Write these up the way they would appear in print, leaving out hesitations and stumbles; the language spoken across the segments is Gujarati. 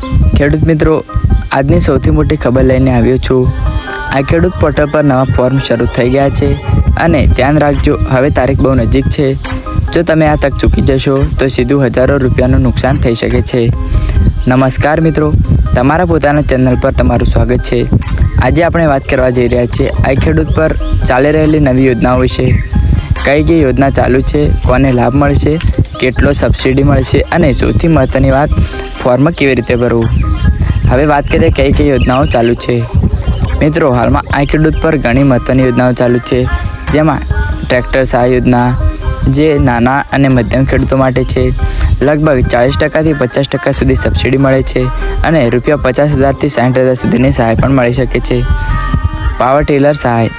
ખેડૂત મિત્રો, આજની સૌથી મોટી ખબર લઈને આવ્યો છું। આ ખેડૂત પોર્ટલ પર નવા ફોર્મ શરૂ થઈ ગયા છે અને ધ્યાન રાખજો, હવે તારીખ બહુ નજીક છે। જો તમે આ તક ચૂકી જશો તો સીધું હજારો રૂપિયાનું નુકસાન થઈ શકે છે। નમસ્કાર મિત્રો, તમારા પોતાના ચેનલ પર તમારું સ્વાગત છે। આજે આપણે વાત કરવા જઈ રહ્યા છીએ આ ખેડૂત પર ચાલી રહેલી નવી યોજનાઓ વિશે। કઈ યોજના ચાલુ છે, કોને લાભ મળશે, કેટલો સબસિડી મળશે અને સૌથી મહત્ત્વની વાત, ફોર્મ કેવી રીતે ભરવું। હવે વાત કરીએ કઈ યોજનાઓ ચાલુ છે। મિત્રો, હાલમાં આ ખેડૂત પર ઘણી મહત્ત્વની યોજનાઓ ચાલુ છે, જેમાં ટ્રેક્ટર સહાય યોજના જે નાના અને મધ્યમ ખેડૂતો માટે છે। લગભગ 40%થી 50% સુધી સબસિડી મળે છે અને ₹50,000થી 60,000 સુધીની સહાય પણ મળી શકે છે। પાવર ટીલર સહાય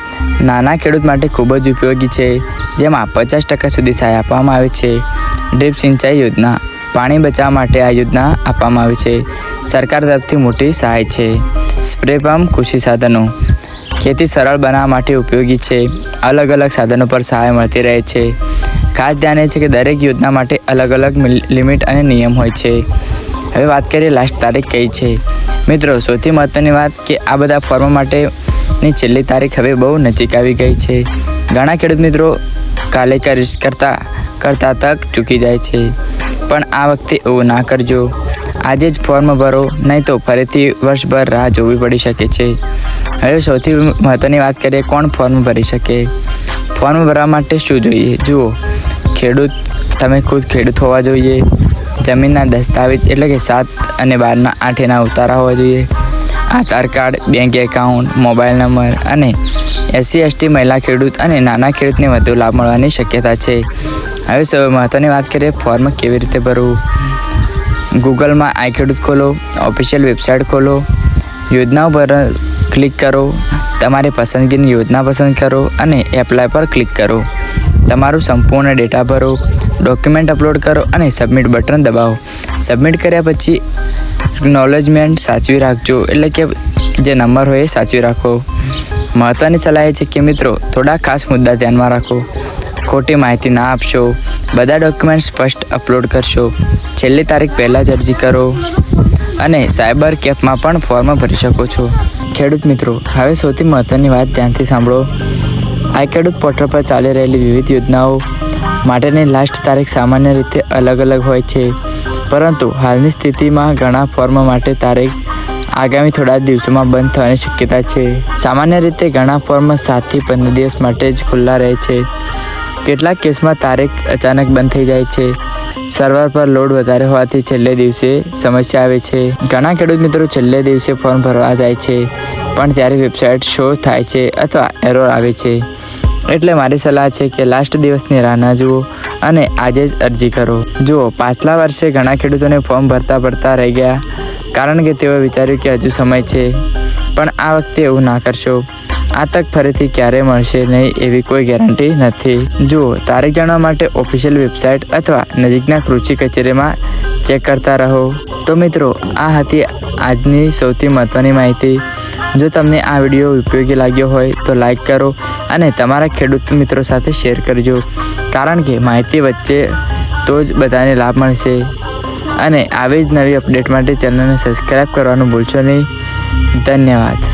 નાના ખેડૂત માટે ખૂબ જ ઉપયોગી છે, જેમાં 50% સુધી સહાય આપવામાં આવે છે। ડ્રીપ સિંચાઈ યોજના પાણી બચાવવા માટે આ યોજના આપવામાં આવે છે। સરકાર તરફથી મોટી સહાય છે। સ્પ્રે પંપ કૃષિ સાધનો ખેતી સરળ બનાવવા માટે ઉપયોગી છે। અલગ અલગ સાધનો પર સહાય મળતી રહે છે। ખાસ ધ્યાન એ છે કે દરેક યોજના માટે અલગ અલગ લિમિટ અને નિયમ હોય છે। હવે વાત કરીએ લાસ્ટ તારીખ કઈ છે। મિત્રો, સૌથી મહત્ત્વની વાત કે આ બધા ફોર્મ માટેની છેલ્લી તારીખ હવે બહુ નજીક આવી ગઈ છે। ઘણા ખેડૂત મિત્રો કાલે કરીશ કરતા તક ચૂકી જાય છે, પણ આ વખતે એવું ના કરજો। આજે જ ફોર્મ ભરો, નહીં તો ફરીથી વર્ષભર રાહ જોવી પડી શકે છે। હવે સૌથી મહત્ત્વની વાત કરીએ, કોણ ફોર્મ ભરી શકે। ફોર્મ ભરવા માટે શું જોઈએ? જુઓ, તમે ખુદ ખેડૂત હોવા જોઈએ। જમીનના દસ્તાવેજ એટલે કે 7 અને 12ના 8 ઉતારા હોવા જોઈએ। Aadhaar card, bank account, mobile number અને SC/ST મહિલા ખેડૂત અને નાના ખેડૂતને વધુ લાભ મળવાની શક્યતા છે। હવે સૌથી મહત્ત્વની વાત કરીએ, ફોર્મ કેવી રીતે ભરવું। ગૂગલમાં આ ખેડૂત ખોલો, ઓફિશિયલ વેબસાઇટ ખોલો, યોજનાઓ પર ક્લિક કરો, તમારી પસંદગીની યોજના પસંદ કરો અને એપ્લાય પર ક્લિક કરો। તમારું સંપૂર્ણ ડેટા ભરો, ડોક્યુમેન્ટ અપલોડ કરો અને સબમિટ બટન દબાવો। સબમિટ કર્યા પછી એકનોલેજમેન્ટ સાચવી રાખજો, એટલે કે જે નંબર હોય એ સાચવી રાખો। મહત્ત્વની સલાહ એ છે કે મિત્રો, થોડા ખાસ મુદ્દા ધ્યાનમાં રાખો। ખોટી માહિતી ના આપશો, બધા ડોક્યુમેન્ટ સ્પષ્ટ અપલોડ કરશો, છેલ્લી તારીખ પહેલાં જ અરજી કરો અને સાયબર કેફમાં પણ ફોર્મ ભરી શકો છો। ખેડૂત મિત્રો, હવે સૌથી મહત્ત્વની વાત ધ્યાનથી સાંભળો। આ ખેડૂત પોર્ટલ પર ચાલી રહેલી વિવિધ યોજનાઓ માટેની લાસ્ટ તારીખ સામાન્ય રીતે અલગ અલગ હોય છે, પરંતુ હાલની સ્થિતિમાં ઘણા ફોર્મ માટે તારીખ આગામી થોડા દિવસોમાં બંધ થવાની શક્યતા છે। સામાન્ય રીતે ઘણા ફોર્મ 7થી 15 દિવસ માટે જ ખુલ્લા રહે છે। કેટલાક કેસમાં તારીખ અચાનક બંધ થઈ જાય છે। સર્વર પર લોડ વધારે હોવાથી છેલ્લે દિવસે સમસ્યા આવે છે। ઘણા ખેડૂત મિત્રો છેલ્લે દિવસે ફોર્મ ભરવા જાય છે, પણ ત્યારે વેબસાઇટ શો થાય છે અથવા એરર આવે છે। એટલે મારી સલાહ છે કે લાસ્ટ દિવસની રાહ ના જુઓ અને આજે જ અરજી કરો। જુઓ, પાછલા વર્ષે ઘણા ખેડૂતોને ફોર્મ ભરતા રહી ગયા, કારણ કે તેઓએ વિચાર્યું કે હજુ સમય છે, પણ આ વખતે એવું ના કરશો। આ તક ફરીથી ક્યારે મળશે નહીં એવી કોઈ ગેરંટી નથી। જુઓ, તારીખ જાણવા માટે ઓફિશિયલ વેબસાઇટ અથવા નજીકના કૃષિ કચેરીમાં ચેક કરતા રહો। તો મિત્રો, આ હતી આજની સૌથી મહત્ત્વની માહિતી। જો તમને આ વિડીયો ઉપયોગી લાગ્યો હોય તો લાઈક કરો અને તમારા ખેડૂત મિત્રો સાથે શેર કરજો, કારણ કે માહિતી વચ્ચે તો જ બધાને લાભ મળશે। અને આવી જ નવી અપડેટ માટે ચેનલને સબસ્ક્રાઈબ કરવાનું ભૂલશો નહીં। ધન્યવાદ।